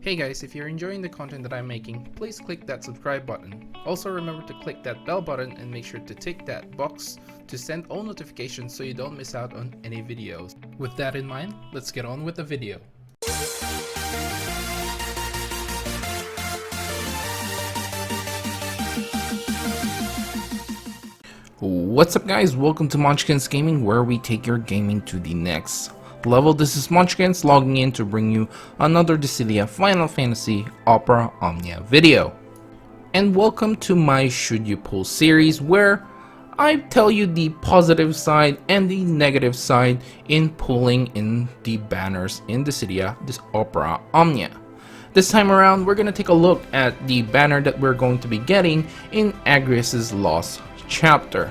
Hey guys, if you're enjoying the content that I'm making, please click that subscribe button. Also remember to click that bell button and make sure to tick that box to send all notifications so you don't miss out on any videos. With that in mind, let's get on with the video. What's up guys, welcome to Munchkins Gaming, where we take your gaming to the next level. This is Munchkins logging in to bring you another Dissidia Final Fantasy Opera Omnia video. And welcome to my Should You Pull series, where I tell you the positive side and the negative side in pulling in the banners in Dissidia, this Opera Omnia. This time around, we're going to take a look at the banner that we're going to be getting in Agrias' Lost Chapter.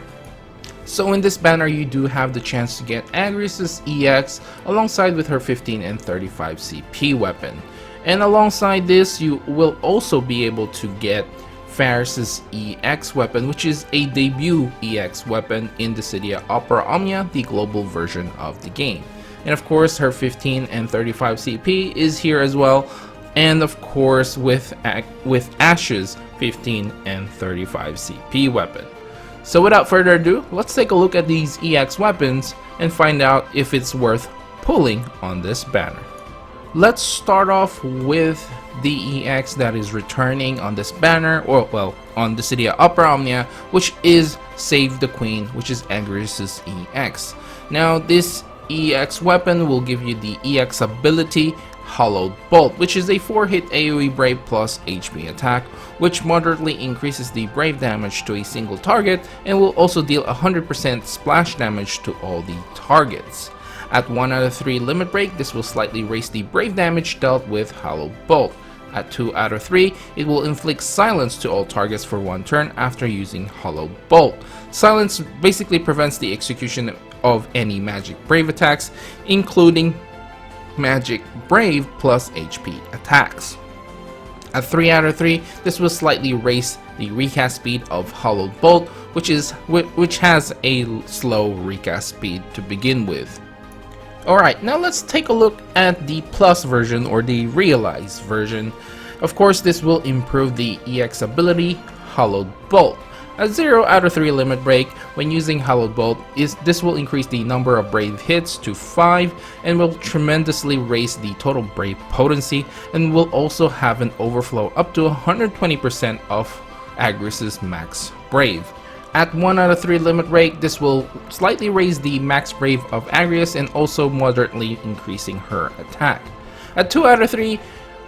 So in this banner, you do have the chance to get Agrias' EX alongside with her 15 and 35 CP weapon. And alongside this, you will also be able to get Faris' EX weapon, which is a debut EX weapon in Dissidia Opera Omnia, the global version of the game. And of course, her 15 and 35 CP is here as well. And of course, with Ash's 15 and 35 CP weapon. So without further ado, let's take a look at these EX weapons and find out if it's worth pulling on this banner. Let's start off with the EX that is returning on this banner, or well, on Dissidia Opera Omnia, which is Save the Queen, which is Agrias' EX. Now this EX weapon will give you the EX ability Hollowed Bolt, which is a 4-hit AoE Brave plus HP attack, which moderately increases the Brave damage to a single target and will also deal 100% splash damage to all the targets. At 1 out of 3 limit break, this will slightly raise the Brave damage dealt with Hollowed Bolt. At 2 out of 3, it will inflict silence to all targets for 1 turn after using Hollowed Bolt. Silence basically prevents the execution of any Magic Brave attacks, including Magic Brave plus HP attacks. At 3 out of 3, this will slightly raise the recast speed of Hollowed Bolt, which has a slow recast speed to begin with. Alright, now let's take a look at the plus version, or the realized version. Of course, this will improve the EX ability Hollowed Bolt. At 0 out of 3 limit break, when using Hollowed Bolt, this will increase the number of Brave hits to 5 and will tremendously raise the total Brave potency, and will also have an overflow up to 120% of Agrias' max Brave. At 1 out of 3 limit break, this will slightly raise the max Brave of Agrias and also moderately increasing her attack. At 2 out of 3,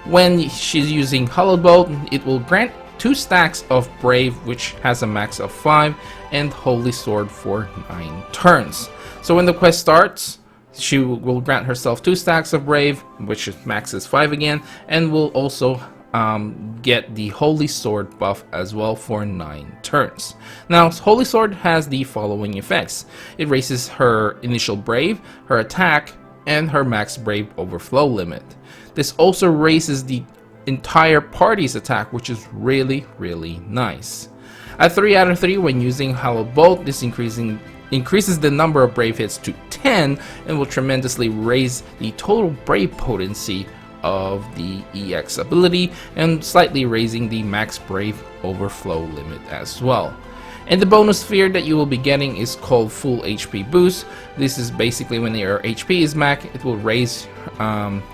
when she's using Hollowed Bolt, it will grant 2 stacks of Brave, which has a max of 5, and Holy Sword for 9 turns. So when the quest starts, she will grant herself 2 stacks of Brave, which max is 5 again, and will also get the Holy Sword buff as well for 9 turns. Now, Holy Sword has the following effects. It raises her initial Brave, her attack, and her max Brave overflow limit. This also raises the entire party's attack, which is really nice. At 3 out of 3, when using Hollowed Bolt, this increases the number of Brave hits to 10 and will tremendously raise the total Brave potency of the EX ability and slightly raising the max Brave overflow limit as well. And the bonus sphere that you will be getting is called Full HP Boost. This is basically when your HP is max, it will raise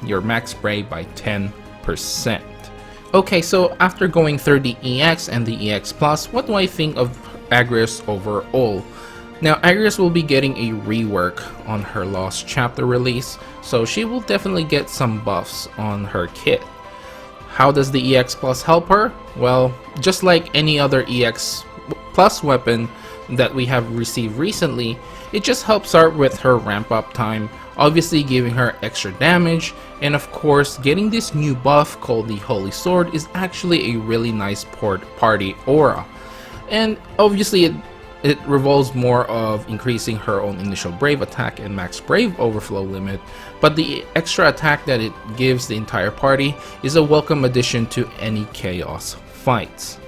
your max Brave by 10%. Okay, so after going through the EX and the EX Plus, what do I think of Agrias overall? Now, Agrias will be getting a rework on her Lost Chapter release, so she will definitely get some buffs on her kit. How does the EX Plus help her? Well, just like any other EX Plus weapon that we have received recently, it just helps her with her ramp up time, obviously giving her extra damage, and of course getting this new buff called the Holy Sword is actually a really nice party aura. And obviously it revolves more of increasing her own initial Brave attack and max Brave overflow limit, but the extra attack that it gives the entire party is a welcome addition to any chaos fights.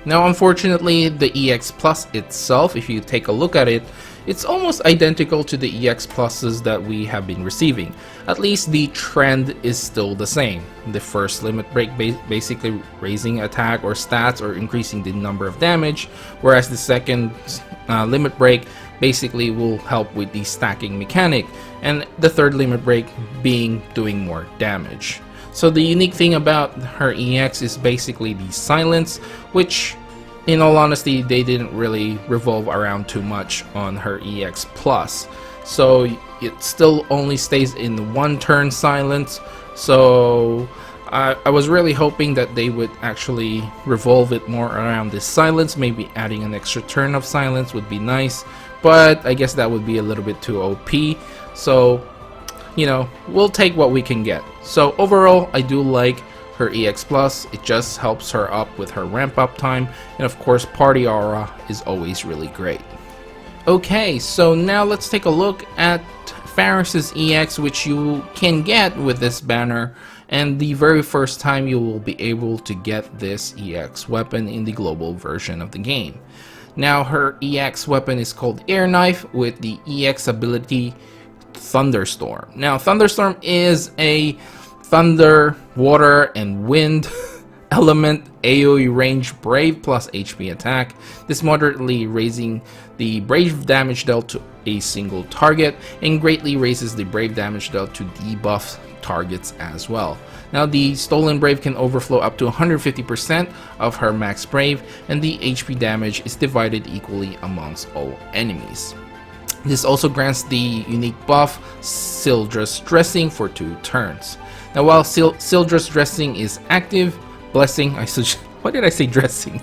Now unfortunately, the EX Plus itself, if you take a look at it, it's almost identical to the EX pluses that we have been receiving. At least the trend is still the same. The first limit break basically raising attack or stats or increasing the number of damage, whereas the second limit break basically will help with the stacking mechanic, and the third limit break being doing more damage. So the unique thing about her EX is basically the silence, which in all honesty they didn't really revolve around too much on her EX plus. So it still only stays in one turn silence, so I was really hoping that they would actually revolve it more around this silence. Maybe adding an extra turn of silence would be nice, but I guess that would be a little bit too OP. So, you know, we'll take what we can get. So overall, I do like her EX plus. It just helps her up with her ramp up time, and of course party aura is always really great. Okay, so now let's take a look at Faris's EX, which you can get with this banner, and the very first time you will be able to get this EX weapon in the global version of the game. Now her EX weapon is called Air Knife with the EX ability Thunderstorm. Now Thunderstorm is a thunder, water, and wind element AoE range Brave plus HP attack. This moderately raising the Brave damage dealt to a single target and greatly raises the Brave damage dealt to debuff targets as well. Now the Stolen Brave can overflow up to 150% of her max Brave, and the HP damage is divided equally amongst all enemies. This also grants the unique buff Sildra's Dressing for 2 turns. Now while Sildra's Dressing is active, Blessing, why did I say dressing?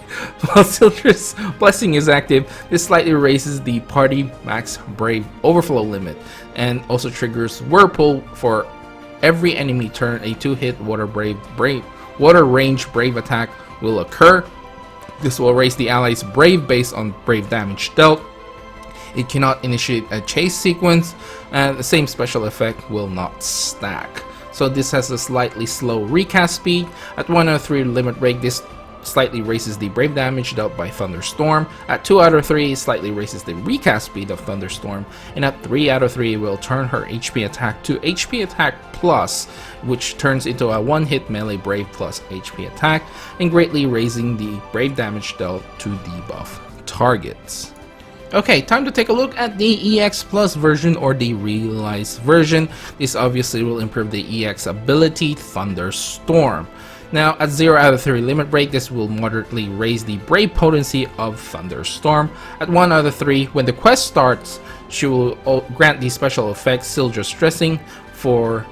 While Sildra's Blessing is active, this slightly raises the party max Brave overflow limit and also triggers Whirlpool for every enemy turn. A 2-hit water range Brave attack will occur. This will raise the allies Brave based on Brave damage dealt. It cannot initiate a chase sequence, and the same special effect will not stack. So this has a slightly slow recast speed. At 1 out of 3 limit break, this slightly raises the Brave damage dealt by Thunderstorm. At 2 out of 3, it slightly raises the recast speed of Thunderstorm. And at 3 out of 3, it will turn her HP attack to HP attack plus, which turns into a 1-hit melee Brave plus HP attack, and greatly raising the Brave damage dealt to debuff targets. Okay, time to take a look at the EX Plus version or the realized version. This obviously will improve the EX ability Thunderstorm. Now at 0 out of 3 limit break, this will moderately raise the Brave potency of Thunderstorm. At 1 out of 3, when the quest starts, she will grant the special effect Sildra's Dressing for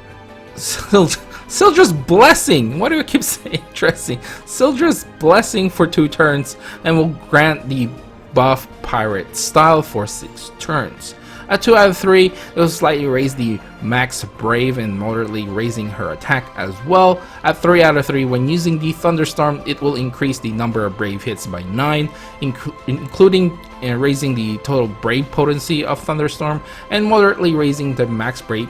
Sildra's Blessing. Why do I keep saying dressing? Sildra's Blessing for 2 turns, and will grant the buff Pirate Style for 6 turns. At 2 out of 3, it will slightly raise the max Brave and moderately raising her attack as well. At 3 out of 3, when using the Thunderstorm, it will increase the number of Brave hits by 9, including raising the total Brave potency of Thunderstorm and moderately raising the max Brave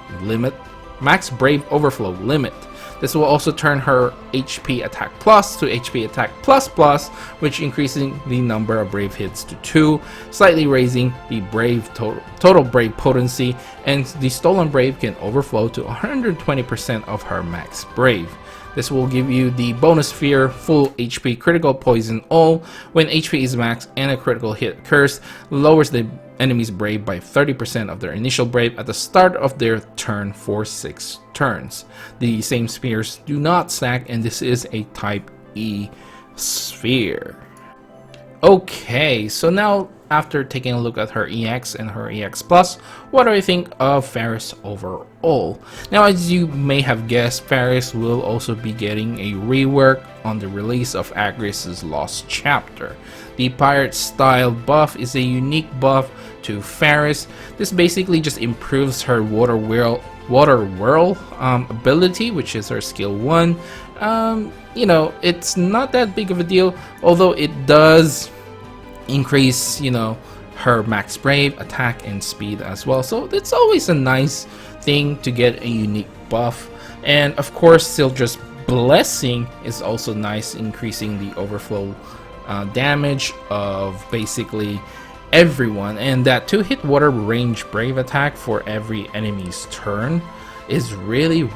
overflow limit. This will also turn her HP attack plus to HP attack plus plus, which increasing the number of Brave hits to 2, slightly raising the Brave total Brave potency, and the Stolen Brave can overflow to 120% of her max Brave. This will give you the bonus Fear full HP critical poison all when HP is max and a critical hit occurs, lowers the enemy's Brave by 30% of their initial Brave at the start of their turn for 6 turns. The same spheres do not stack, and this is a type E sphere. Okay, so now after taking a look at her EX and her EX Plus, what do I think of Faris overall? Now, as you may have guessed, Faris will also be getting a rework on the release of Agrias' Lost Chapter. The Pirate Style buff is a unique buff to Faris. This basically just improves her Water Whirl ability, which is her skill 1. You know, it's not that big of a deal, although it does increase, you know, her max Brave, attack, and speed as well. So it's always a nice thing to get a unique buff. And of course, Sildra's Blessing is also nice, increasing the overflow damage of basically everyone, and that 2-hit water range brave attack for every enemy's turn is really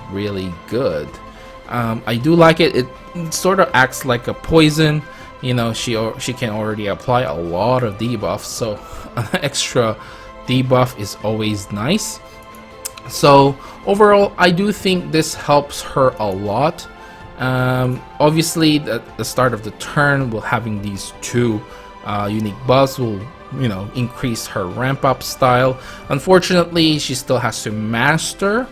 good. I do like it. It sort of acts like a poison. You know, she can already apply a lot of debuffs, so an extra debuff is always nice. So overall, I do think this helps her a lot. Obviously, at the start of the turn, having these two unique buffs will, you know, increase her ramp up style. Unfortunately, she still has to master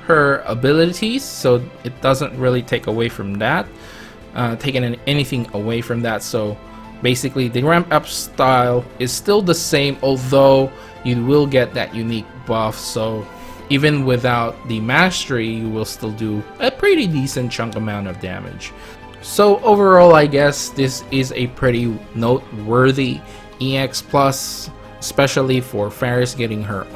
her abilities, so it doesn't really take away from that, taking anything away from that. So basically, the ramp up style is still the same, although you will get that unique buff. So even without the mastery, you will still do a pretty decent chunk amount of damage. So overall, I guess this is a pretty noteworthy EX plus, especially for Faris getting her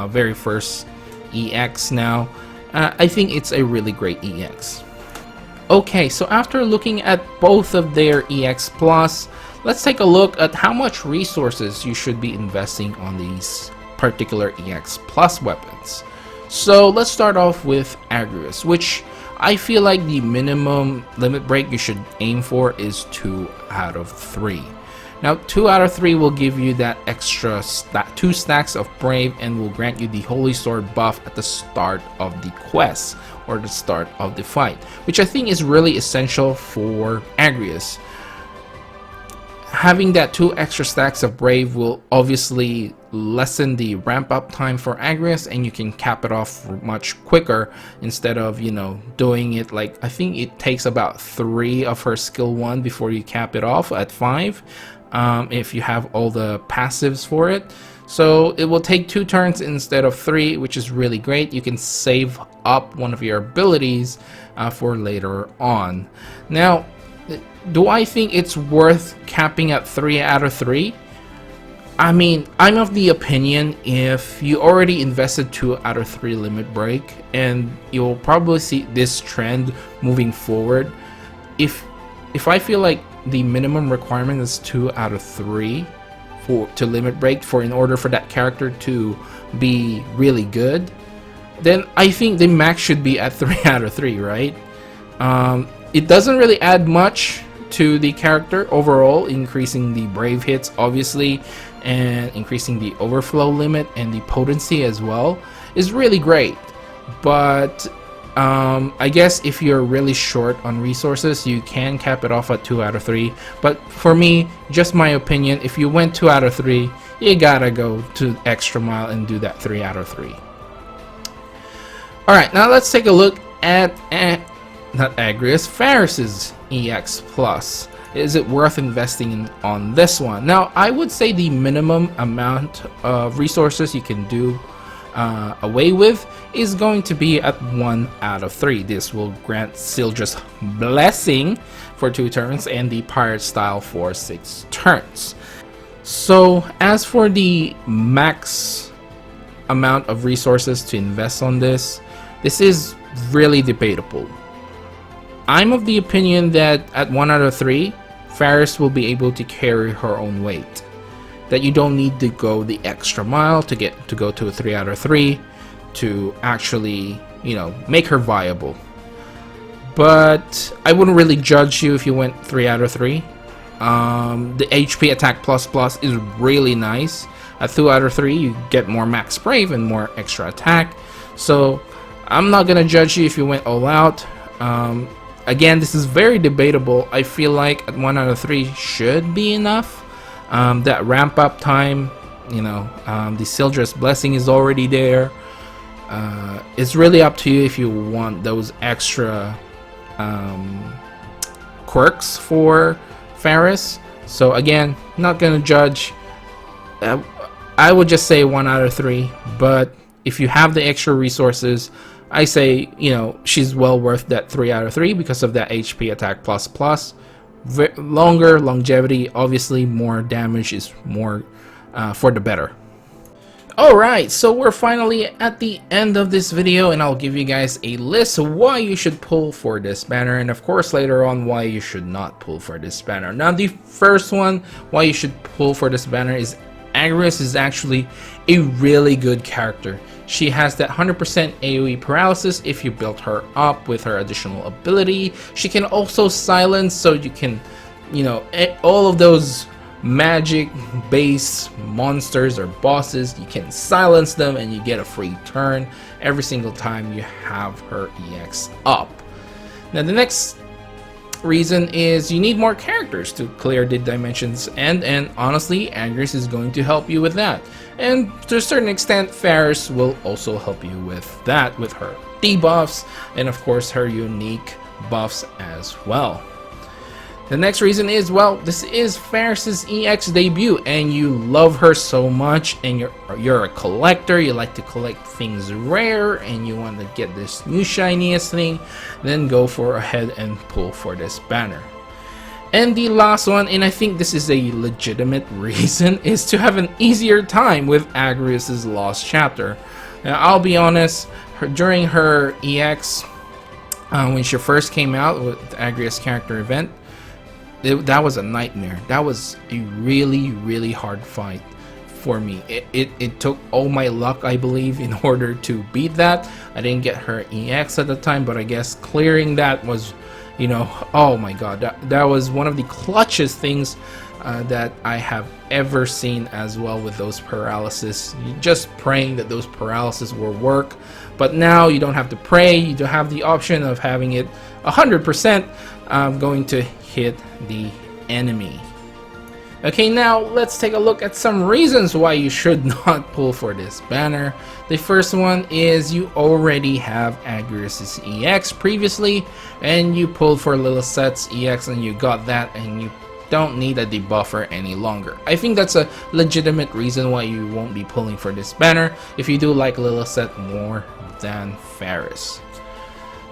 very first EX now. I think it's a really great EX. Okay, so after looking at both of their EX plus, let's take a look at how much resources you should be investing on these particular EX plus weapons. So let's start off with Agrias, which I feel like the minimum limit break you should aim for is 2 out of 3. Now 2 out of 3 will give you that extra 2 stacks of Brave and will grant you the Holy Sword buff at the start of the quest or the start of the fight, which I think is really essential for Agrias. Having that 2 extra stacks of Brave will obviously lessen the ramp up time for Agrias, and you can cap it off much quicker instead of, you know, doing it like, I think it takes about 3 of her skill 1 before you cap it off at 5, if you have all the passives for it. So it will take 2 turns instead of 3, which is really great. You can save up one of your abilities for later on. Now, do I think it's worth capping at 3 out of 3? I mean, I'm of the opinion if you already invested 2 out of 3 limit break, and you'll probably see this trend moving forward. If I feel like the minimum requirement is 2 out of 3 to limit break in order for that character to be really good, then I think the max should be at 3 out of 3, right? It doesn't really add much to the character overall, increasing the brave hits obviously, and increasing the overflow limit and the potency as well is really great. But I guess if you're really short on resources, you can cap it off at 2 out of 3. But for me, just my opinion, if you went 2 out of 3, you gotta go to extra mile and do that 3 out of 3. Alright, now let's take a look at not Agrias, Faris's EX plus. Is it worth investing on this one? Now, I would say the minimum amount of resources you can do away with is going to be at 1 out of 3. This will grant Sildra's Blessing for 2 turns and the Pirate Style for 6 turns. So as for the max amount of resources to invest on this is really debatable. I'm of the opinion that at 1 out of 3, Faris will be able to carry her own weight. That you don't need to go the extra mile to go to a 3 out of 3 to actually, you know, make her viable. But I wouldn't really judge you if you went 3 out of 3. The HP attack plus is really nice. At 2 out of 3, you get more max brave and more extra attack. So I'm not gonna judge you if you went all out. Again, this is very debatable. I feel like at 1 out of 3 should be enough. That ramp up time, you know, the Sildra's Blessing is already there. It's really up to you if you want those extra quirks for Faris. So again, not gonna judge. I would just say 1 out of 3, but if you have the extra resources, I say, you know, she's well worth that 3 out of 3 because of that HP attack plus. Longer longevity, obviously more damage is more for the better. Alright, so we're finally at the end of this video, and I'll give you guys a list of why you should pull for this banner, and of course later on why you should not pull for this banner. Now the first one why you should pull for this banner is Agrias is actually a really good character. She has that 100% AoE paralysis if you build her up with her additional ability. She can also silence, so you can, you know, all of those magic based monsters or bosses, you can silence them and you get a free turn every single time you have her EX up. Now the next reason is you need more characters to clear the dimensions, and honestly Agrias is going to help you with that, and to a certain extent Faris will also help you with that, with her debuffs and of course her unique buffs as well. The next reason is, well, this is Faris's EX debut and you love her so much, and you're a collector, you like to collect things rare and you want to get this new shiniest thing, then go for ahead and pull for this banner. And the last one, and I think this is a legitimate reason, is to have an easier time with Agrias's Lost Chapter. Now I'll be honest, during her EX, when she first came out with the Agrias character event, that was a nightmare. That was a really hard fight for me. It took all my luck, I believe, in order to beat that. I didn't get her EX at the time, but I guess clearing that was, you know, oh my god, that was one of the clutchest things that I have ever seen as well, with those paralysis. You're just praying that those paralysis will work, but now you don't have to pray. You don't have the option of having it 100% going to hit the enemy. Okay, now let's take a look at some reasons why you should not pull for this banner. The first one is you already have Agrias's EX previously, and you pulled for Lilith's EX and you got that, and you don't need a debuffer any longer. I think that's a legitimate reason why you won't be pulling for this banner if you do like Lilith more than Faris.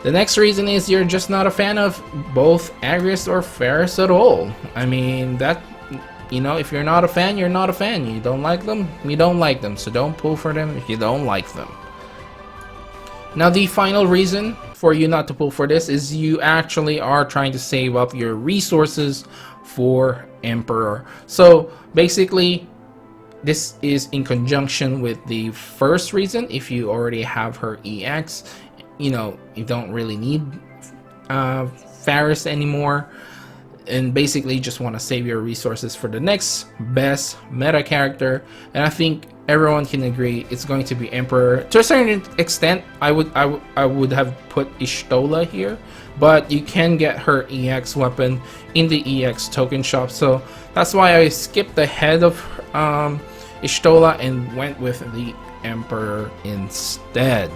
The next reason is you're just not a fan of both Agrias or Faris at all. I mean, that, you know, if you're not a fan, you're not a fan. You don't like them, you don't like them. So don't pull for them if you don't like them. Now the final reason for you not to pull for this is you actually are trying to save up your resources for Emperor. So basically, this is in conjunction with the first reason. If you already have her EX, you know, you don't really need Faris anymore, and basically just want to save your resources for the next best meta character. And I think everyone can agree it's going to be Emperor. To a certain extent, I would have put Y'shtola here, but you can get her EX weapon in the EX token shop, so that's why I skipped ahead of Y'shtola and went with the Emperor instead.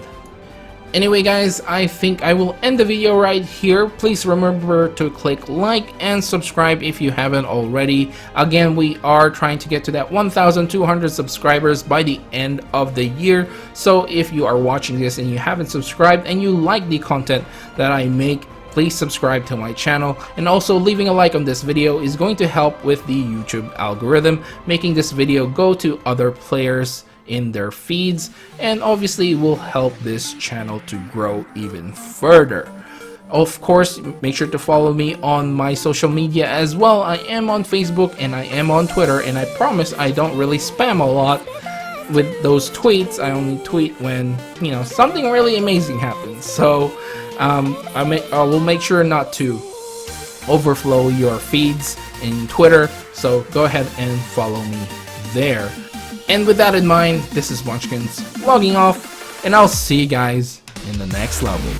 Anyway guys, I think I will end the video right here. Please remember to click like and subscribe if you haven't already. Again, we are trying to get to that 1,200 subscribers by the end of the year. So if you are watching this and you haven't subscribed and you like the content that I make, please subscribe to my channel, and also leaving a like on this video is going to help with the YouTube algorithm, making this video go to other players in their feeds, and obviously will help this channel to grow even further. Of course, make sure to follow me on my social media as well. I am on Facebook and I am on Twitter, and I promise I don't really spam a lot with those tweets. I only tweet when, you know, something really amazing happens. So I will make sure not to overflow your feeds in Twitter, so go ahead and follow me there. And with that in mind, this is Munchkins logging off, and I'll see you guys in the next level.